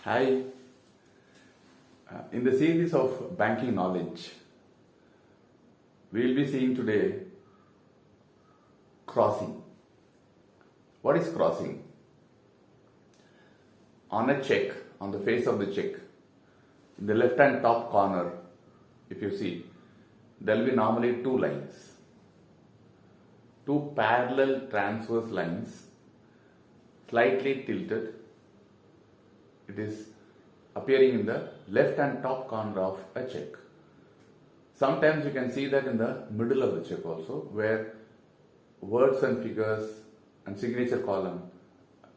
Hi. In the series of banking knowledge, we will be seeing today crossing. What is crossing? On a check, on the face of the check, in the left hand top corner, if you see, there will be normally two lines, two parallel transverse lines, slightly tilted. It is appearing in the left hand top corner of a check. Sometimes you can see that in the middle of the check also, where words and figures and signature column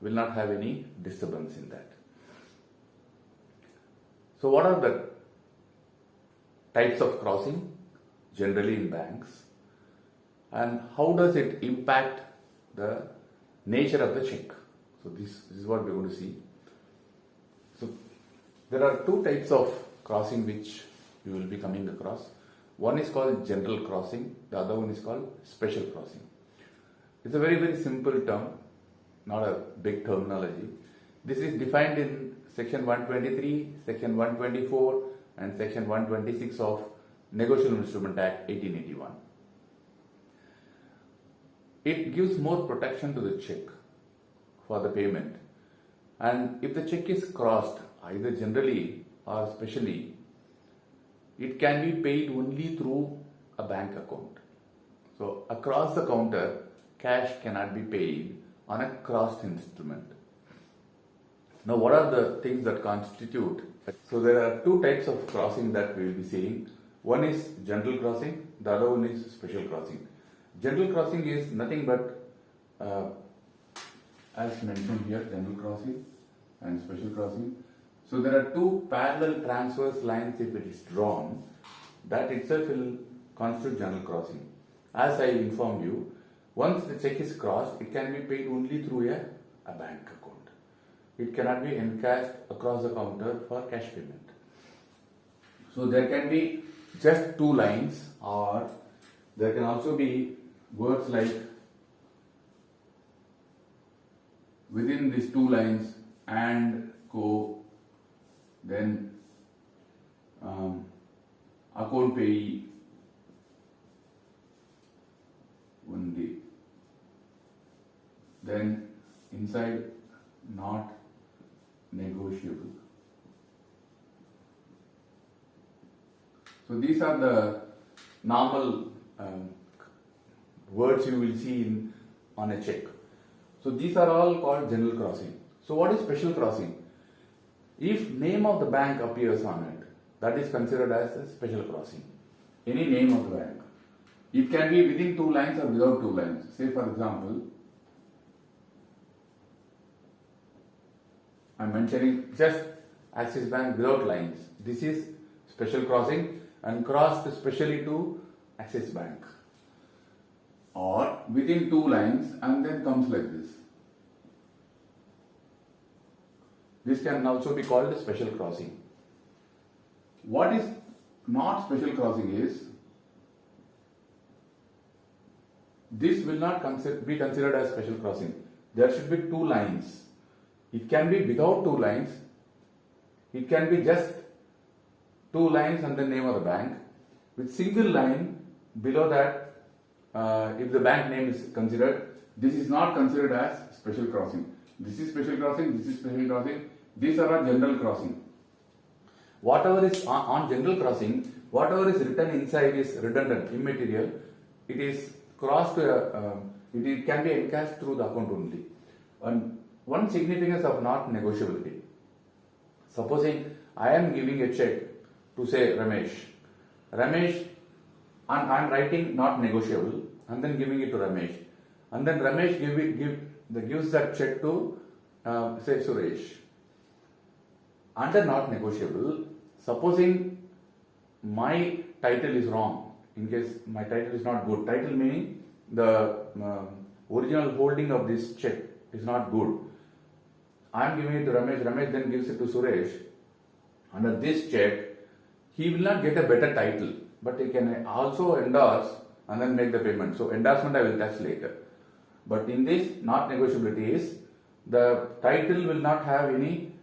will not have any disturbance in that. So what are the types of crossing generally in banks, and how does it impact the nature of the check? So this is what we are going to see. So there are two types of crossing which you will be coming across. One is called general crossing, the other one is called special crossing. It's a very simple term, not a big terminology. This is defined in section 123, section 124 and section 126 of Negotiable Instrument Act 1881. It gives more protection to the check for the payment, and if the check is crossed either generally or specially, it can be paid only through a bank account. So across the counter, cash cannot be paid on a crossed instrument. Now what are the things that constitute? So there are two types of crossing that we will be seeing. One is general crossing, the other one is special crossing. General crossing is nothing but as mentioned here, general crossing and special crossing. So there are two parallel transverse lines. If it is drawn, that itself will constitute general crossing. As I informed you, once the check is crossed, it can be paid only through a bank account. It cannot be encashed across the counter for cash payment. So there can be just two lines, or there can also be words like within these two lines and co, then account payee only, then inside not negotiable. So these are the normal words you will see on a check. So these are all called general crossing. So what is special crossing? If name of the bank appears on it, that is considered as a special crossing. Any name of the bank. It can be within two lines or without two lines. Say for example, I am mentioning just Axis Bank without lines. This is special crossing and crossed specially to Axis Bank. Or within two lines and then comes like this. This can also be called a special crossing. What is not special crossing is, this will not be considered as special crossing. There should be two lines. It can be without two lines. It can be just two lines and the name of the bank. With single line below that, if the bank name is considered, this is not considered as special crossing. This is special crossing, this is special crossing. These are all general crossing. Whatever is on general crossing, whatever is written inside is redundant, immaterial. It is crossed to it can be encashed through the account only. And one significance of not negotiability. Supposing I am giving a check to say Ramesh, and I am writing not negotiable and then giving it to Ramesh, and then Ramesh gives that check to say Suresh. Under not negotiable, supposing my title is wrong, in case my title is not good, title meaning the original holding of this check is not good. I am giving it to Ramesh, Ramesh then gives it to Suresh. Under this check, he will not get a better title, but he can also endorse and then make the payment. So endorsement I will touch later. But in this, not negotiability is the title will not have any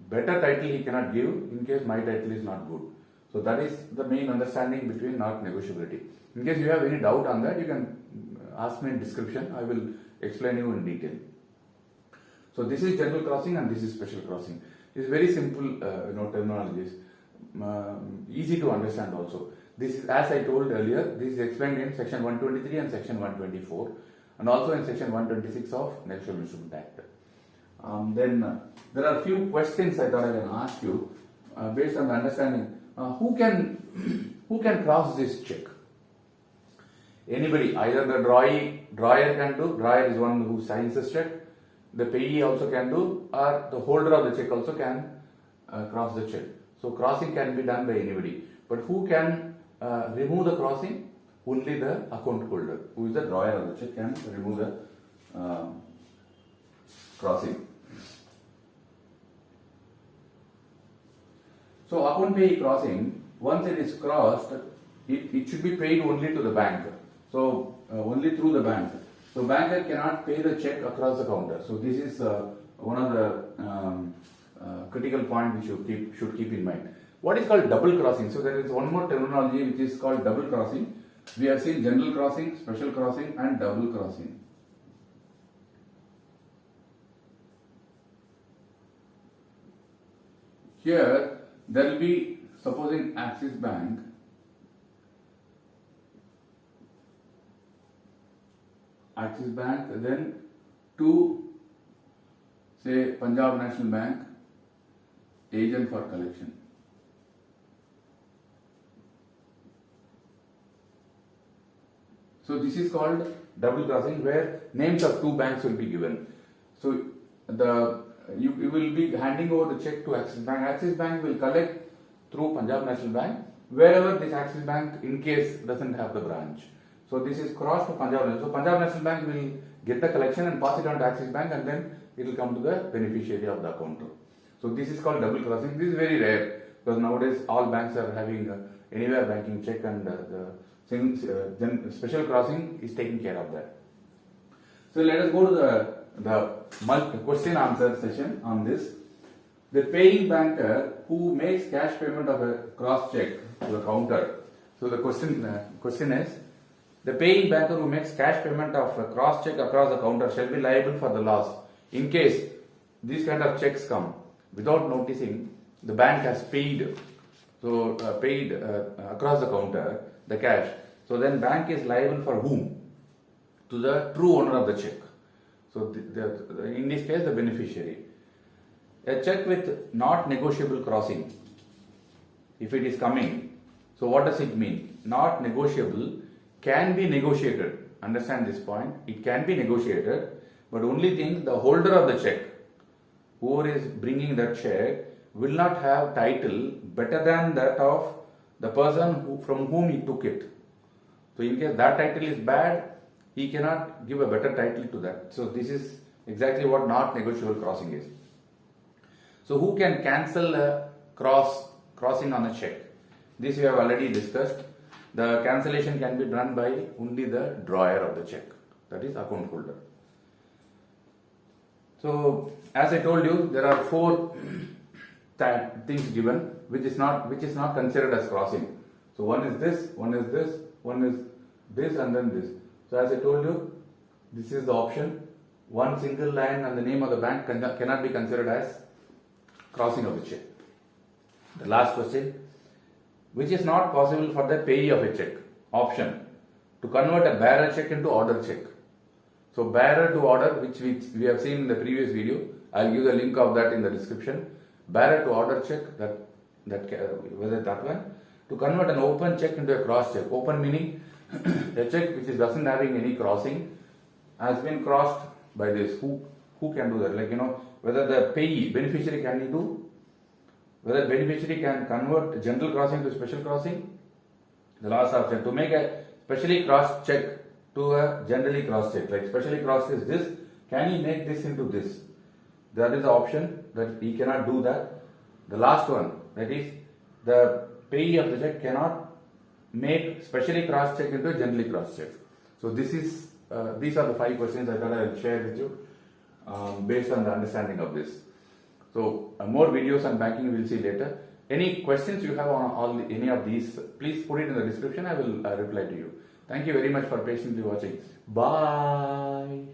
better title he cannot give in case my title is not good. So that is the main understanding between not negotiability. In case you have any doubt on that, you can ask me in description. I will explain you in detail. So this is general crossing and this is special crossing. It's very simple, terminologies, easy to understand also. This is, as I told earlier, this is explained in section 123 and section 124 and also in section 126 of Negotiable Instrument Act. Then there are a few questions I thought I can ask you based on the understanding. Who can cross this check? Anybody, either the drawer can do, drawer is one who signs this check, the payee also can do, or the holder of the check also can cross the check. So crossing can be done by anybody. But who can remove the crossing? Only the account holder, who is the drawer of the check, can remove the crossing. So account payee crossing, once it is crossed, it should be paid only to the bank. So only through the bank. So banker cannot pay the check across the counter. So this is one of the critical point which you should keep in mind. What is called double crossing? So there is one more terminology which is called double crossing. We have seen general crossing, special crossing and double crossing. Here there will be, supposing Axis Bank, then to say Punjab National Bank, agent for collection. So this is called double crossing, where names of two banks will be given. So you will be handing over the check to Axis Bank. Axis Bank will collect through Punjab National Bank wherever this Axis Bank in case doesn't have the branch. So this is crossed to Punjab National. So Punjab National Bank will get the collection and pass it on to Axis Bank, and then it will come to the beneficiary of the account. So this is called double crossing. This is very rare because nowadays all banks are having anywhere banking check, and the special crossing is taking care of that. So let us go to the question answer session on this. The paying banker who makes cash payment of a cross check to the counter. So the question is, the paying banker who makes cash payment of a cross check across the counter shall be liable for the loss in case these kind of checks come without noticing. The bank has paid, paid across the counter the cash. So then bank is liable for whom? To the true owner of the check. So in this case, the beneficiary. A check with not negotiable crossing, if it is coming, so what does it mean? Not negotiable can be negotiated. Understand this point. It can be negotiated, but only thing, the holder of the check, whoever is bringing that check, will not have title better than that of the person from whom he took it. So in case that title is bad, he cannot give a better title to that. So this is exactly what not negotiable crossing is. So who can cancel a crossing on a check? This we have already discussed. The cancellation can be done by only the drawer of the check, that is account holder. So as I told you, there are 4 things given which is not considered as crossing. So one is this, one is this, one is this, and then this. So as I told you, this is the option. One single line and the name of the bank cannot be considered as crossing of the check. The last question, which is not possible for the payee of a check? Option, to convert a bearer check into order check. So bearer to order, which we have seen in the previous video, I'll give the link of that in the description. Bearer to order check, whether that one. To convert an open check into a cross check. Open meaning a check which doesn't having any crossing has been crossed by this. Who can do that? Like, whether the payee, beneficiary can do, whether beneficiary can convert general crossing to special crossing. The last option, to make a specially crossed check to a generally crossed check. Like specially crossed is this, can he make this into this? That is the option that he cannot do that. The last one, that is the payee of the check cannot make specially crossed check into a generally crossed check. So these are the 5 questions I thought I will share with you based on the understanding of this. So more videos on banking we will see later. Any questions you have on any of these, please put it in the description. I will reply to you. Thank you very much for patiently watching. Bye.